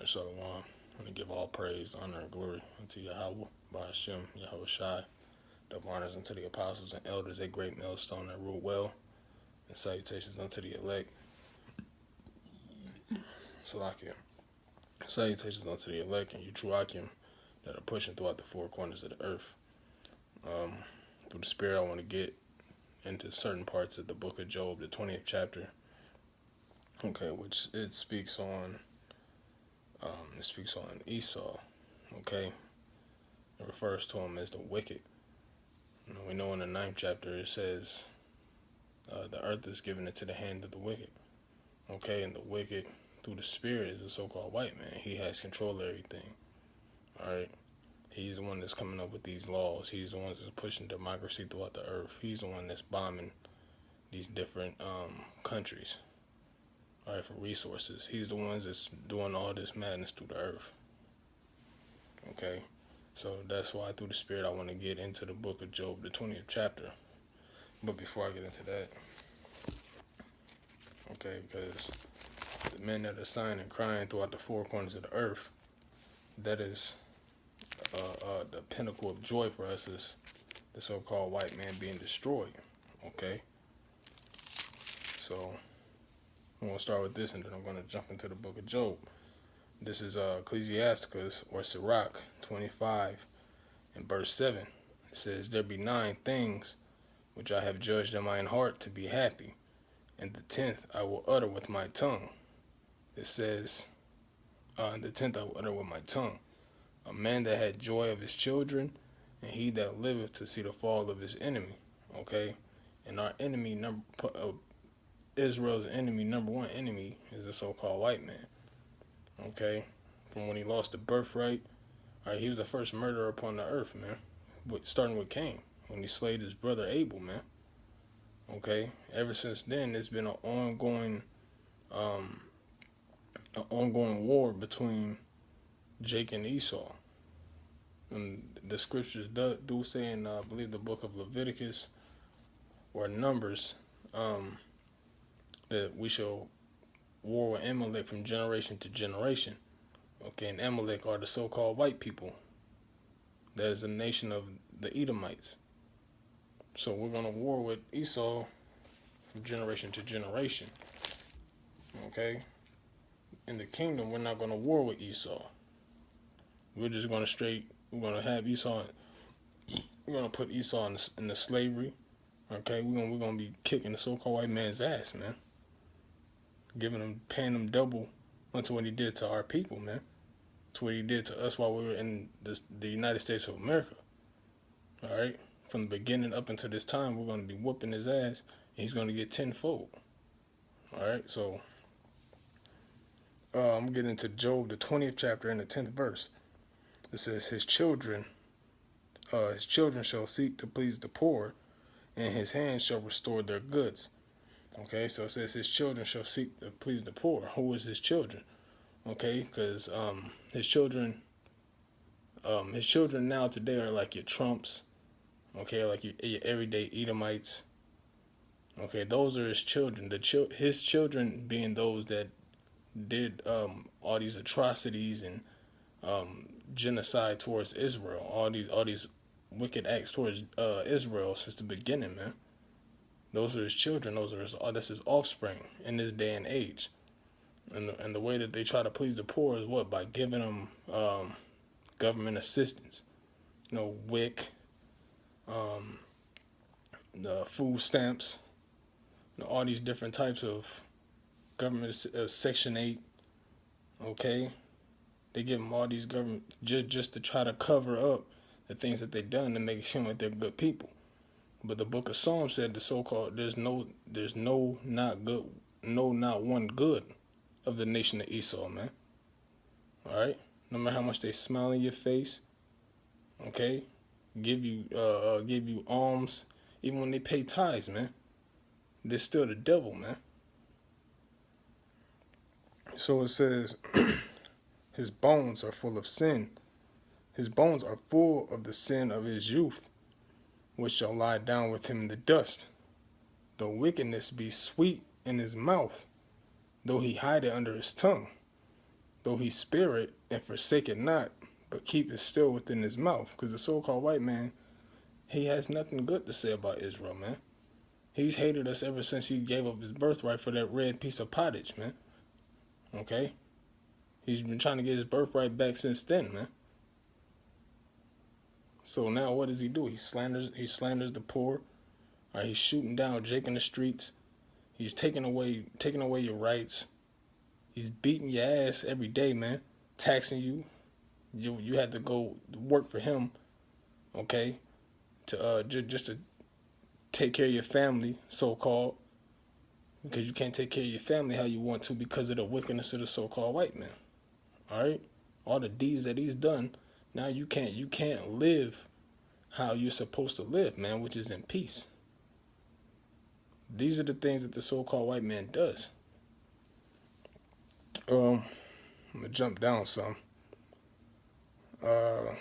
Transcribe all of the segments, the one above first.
Shalom. I want to give all praise, honor, and glory unto Yahweh, Ba'ashem, Yahweh Shai, double honors unto the apostles and elders, a great millstone that rule well, and salutations unto the elect. Salakia. Salutations unto the elect and you true Akim that are pushing throughout the four corners of the earth. Through the Spirit, I want to get into certain parts of the book of Job, the 20th chapter. Okay, which it speaks on Esau. Okay, it refers to him as the wicked. We know in the 9th chapter it says the earth is given into the hand of the wicked. Okay, and the wicked through the Spirit is the so-called white man. He has control of everything. All right, he's the one that's coming up with these laws. He's the one that's pushing democracy throughout the earth. He's the one that's bombing these different countries. All right, for resources. He's the one that's doing all this madness through the earth. Okay, so that's why through the Spirit I want to get into the book of Job, the 20th chapter. But before I get into that, okay, because the men that are sighing and crying throughout the four corners of the earth, that is the pinnacle of joy for us, is the so-called white man being destroyed. Okay, so I'm going to start with this and then I'm going to jump into the book of Job. This is Ecclesiasticus or Sirach 25 and verse 7. It says, "There be 9 things which I have judged in mine heart to be happy, and the 10th I will utter with my tongue." It says, the 10th I will utter with my tongue. A man that had joy of his children, and he that liveth to see the fall of his enemy. Okay, and our enemy Israel's enemy, number one enemy, is the so-called white man. Okay, from when he lost the birthright, all right, he was the first murderer upon the earth, man. Starting with Cain, when he slayed his brother Abel, man. Okay, ever since then, it's been an ongoing war between Jake and Esau. And the scriptures do say in, I believe, the book of Leviticus or Numbers, that we shall war with Amalek from generation to generation. Okay, and Amalek are the so-called white people. That is a nation of the Edomites. So we're going to war with Esau from generation to generation. Okay? In the kingdom, we're not going to war with Esau. We're just going to we're going to have Esau, we're going to put Esau in the slavery. Okay? We're going to be kicking the so-called white man's ass, man. Paying him double unto what he did to our people, man. To what he did to us while we were in the United States of America. All right? From the beginning up until this time, we're going to be whooping his ass, and he's going to get tenfold. All right? So, I'm getting into Job, the 20th chapter and the 10th verse. It says, his children shall seek to please the poor, and his hands shall restore their goods. Okay, so it says his children shall seek to please the poor. Who is his children? Okay, because his children now today are like your Trumps. Okay, like your everyday Edomites. Okay, those are his children. His children being those that did all these atrocities and genocide towards Israel. All these wicked acts towards Israel since the beginning, man. Those are his children. That's his offspring in this day and age. And the way that they try to please the poor is what? By giving them government assistance. WIC, the food stamps, all these different types of government, Section 8. Okay, they give them all these government just to try to cover up the things that they've done to make it seem like they're good people. But the book of Psalms said the so-called there's not one good of the nation of Esau, man. All right, no matter how much they smile in your face, okay, give you alms, even when they pay tithes, man, they're still the devil, man. So it says, his bones are full of sin. His bones are full of the sin of his youth, which shall lie down with him in the dust. Though wickedness be sweet in his mouth, though he hide it under his tongue, though he spare it and forsake it not, but keep it still within his mouth. Because the so-called white man, he has nothing good to say about Israel, man. He's hated us ever since he gave up his birthright for that red piece of pottage, man. Okay? He's been trying to get his birthright back since then, man. So now what does he do? He slanders the poor. All right, he's shooting down Jake in the streets. He's taking away your rights. He's beating your ass every day, man. Taxing you. You had to go work for him, okay? To just to take care of your family, so-called, because you can't take care of your family how you want to because of the wickedness of the so-called white man. All right, all the deeds that he's done. Now you can't live how you're supposed to live, man, which is in peace. These are the things that the so-called white man does. I'm gonna jump down some. I'm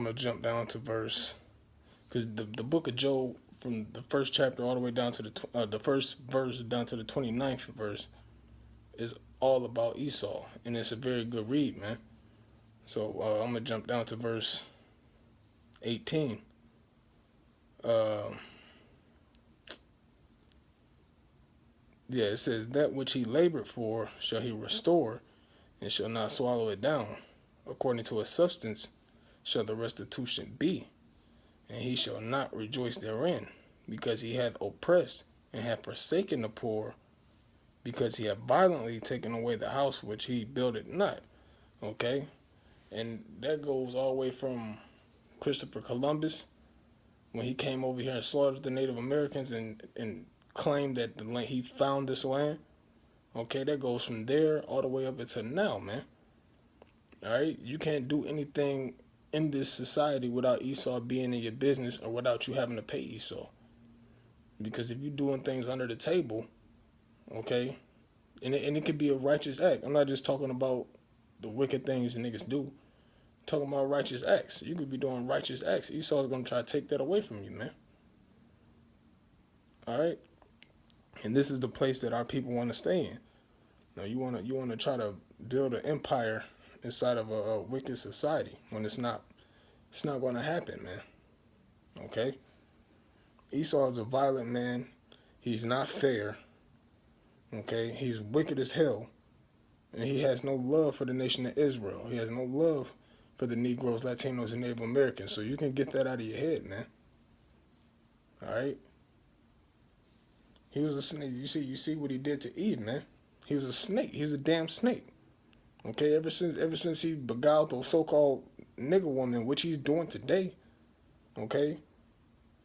gonna jump down to verse, because the book of Job, from the first chapter all the way down to the first verse down to the 29th verse, is all about Esau, and it's a very good read, man. So I'm gonna jump down to verse 18. It says, that which he labored for shall he restore, and shall not swallow it down. According to his substance shall the restitution be, and he shall not rejoice therein, because he hath oppressed and hath forsaken the poor, because he hath violently taken away the house which he builded not. Okay? And that goes all the way from Christopher Columbus, when he came over here and slaughtered the Native Americans and claimed that the land, he found this land. Okay, that goes from there all the way up until now, man. All right, you can't do anything in this society without Esau being in your business, or without you having to pay Esau. Because if you're doing things under the table, okay, and it could be a righteous act. I'm not just talking about the wicked things the niggas do. I'm talking about righteous acts. You could be doing righteous acts. Esau's gonna try to take that away from you, man. All right. And this is the place that our people want to stay in. Now you want to try to build an empire inside of a wicked society, when it's not going to happen, man. Okay? Esau is a violent man. He's not fair. Okay? He's wicked as hell. And he has no love for the nation of Israel. He has no love for the Negroes, Latinos, and Native Americans. So you can get that out of your head, man. All right? He was a snake. You see what he did to Eve, man. He was a snake. He was a damn snake. Okay, ever since he beguiled those so-called nigger woman, which he's doing today. Okay,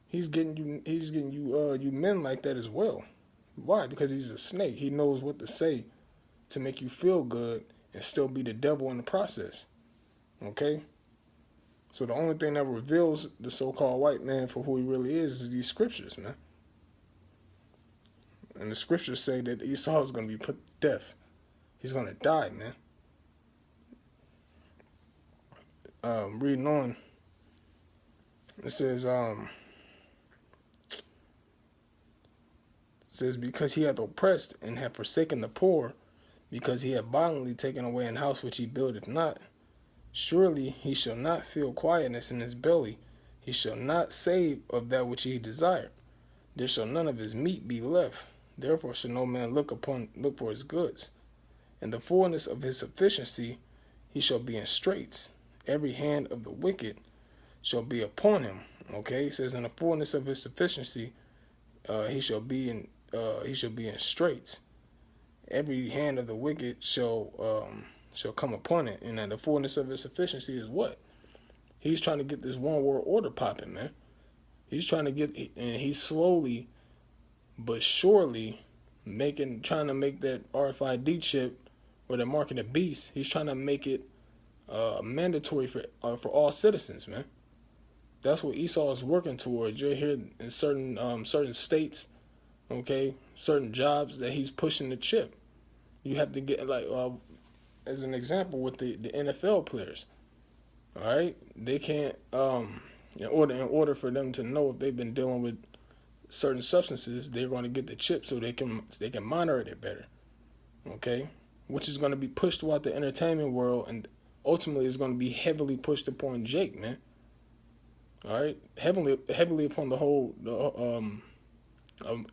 he's getting you men like that as well. Why? Because he's a snake. He knows what to say to make you feel good and still be the devil in the process. Okay. So the only thing that reveals the so-called white man for who he really is these scriptures, man. And the scriptures say that Esau is going to be put to death. He's going to die, man. Reading on, it says, because he hath oppressed and hath forsaken the poor, because he hath violently taken away an house which he buildeth not, surely he shall not feel quietness in his belly. He shall not save of that which he desired. There shall none of his meat be left. Therefore shall no man look for his goods. In the fullness of his sufficiency he shall be in straits. Every hand of the wicked shall be upon him. Okay, it says in the fullness of his sufficiency, he shall be in straits. Every hand of the wicked shall come upon it. And in the fullness of his sufficiency is what? He's trying to get this one world order popping, man. He's trying to get, and he's slowly but surely trying to make that RFID chip, or the mark of the beast. He's trying to make it mandatory for all citizens, man. That's what Esau is working towards. You're here in certain states, okay, certain jobs that he's pushing the chip. You have to get, like, as an example with the NFL players. All right, they can't in order for them to know if they've been dealing with certain substances, they're going to get the chip so they can monitor it better. Okay, which is going to be pushed throughout the entertainment world, and ultimately is going to be heavily pushed upon Jake, man. All right, heavily upon the whole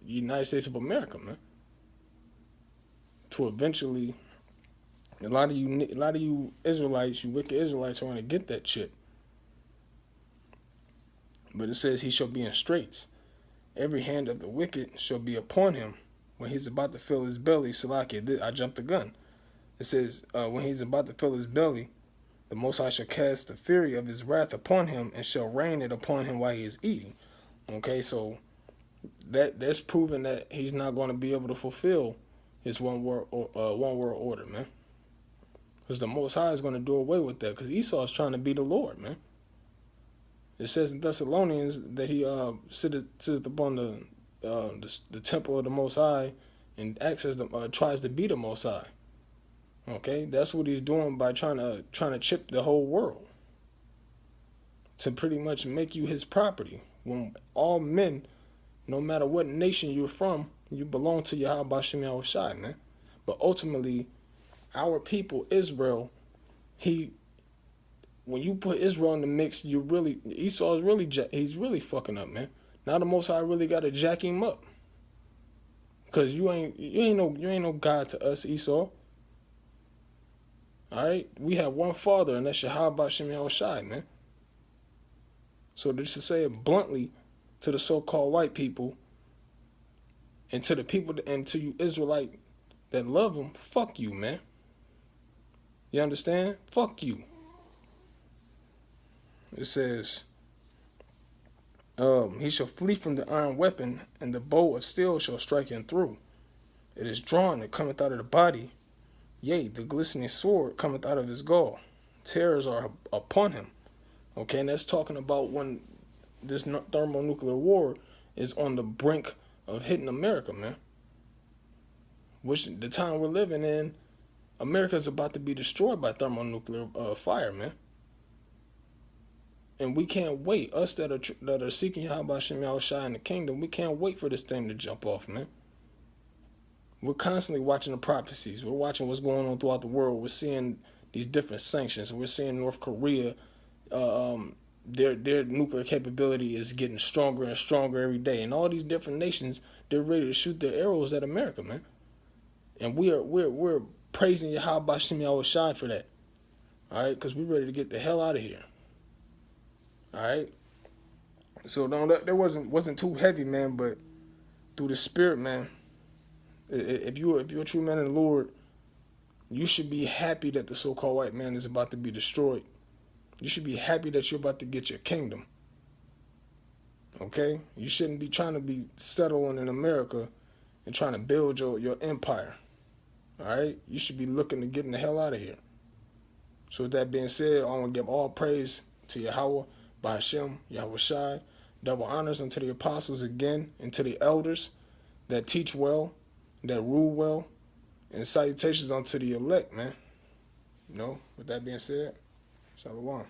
United States of America, man. To eventually, a lot of you Israelites, you wicked Israelites, are going to get that chip. But it says he shall be in straits. Every hand of the wicked shall be upon him when he's about to fill his belly. Salakia, I jumped the gun. It says when he's about to fill his belly, the Most High shall cast the fury of his wrath upon him and shall rain it upon him while he is eating. Okay, so that's proven that he's not going to be able to fulfill his one world order, man. Because the Most High is going to do away with that. Because Esau is trying to be the Lord, man. It says in Thessalonians that he sitteth upon the temple of the Most High and tries to be the Most High. Okay, that's what he's doing by trying to chip the whole world to pretty much make you his property. When all men, no matter what nation you're from, you belong to Yahweh Bashem Yahushai, man. But ultimately, our people, Israel, when you put Israel in the mix, Esau is he's really fucking up, man. Now the Most High really got to jack him up, cause you ain't no God to us, Esau. All right, we have one Father, and that's Yahweh Bashem Yahushai, man. So just to say it bluntly to the so-called white people, and to the people and to you Israelite that love them, fuck you, man. You understand? Fuck you. It says, he shall flee from the iron weapon, and the bow of steel shall strike him through. It is drawn, it cometh out of the body. Yea, the glistening sword cometh out of his gall. Terrors are upon him. Okay, and that's talking about when this thermonuclear war is on the brink of hitting America, man. Which the time we're living in, America is about to be destroyed by thermonuclear fire, man. And we can't wait. Us that are seeking Yahweh Shem Yahushai in the kingdom, we can't wait for this thing to jump off, man. We're constantly watching the prophecies. We're watching what's going on throughout the world. We're seeing these different sanctions. We're seeing North Korea, their nuclear capability is getting stronger and stronger every day. And all these different nations, they're ready to shoot their arrows at America, man. And we're praising Yahweh Shem Yahushai for that. All right, because we're ready to get the hell out of here. All right. So no, that wasn't too heavy, man. But through the Spirit, man. If you're a true man of the Lord, you should be happy that the so-called white man is about to be destroyed. You should be happy that you're about to get your kingdom. Okay? You shouldn't be trying to be settling in America and trying to build your empire. All right? You should be looking to getting the hell out of here. So with that being said, I want to give all praise to Yahweh, Ba'ashem, Yahweh Shai. Double honors unto the apostles again and to the elders that teach well, that rule well, and salutations unto the elect, man. With that being said, Shalom.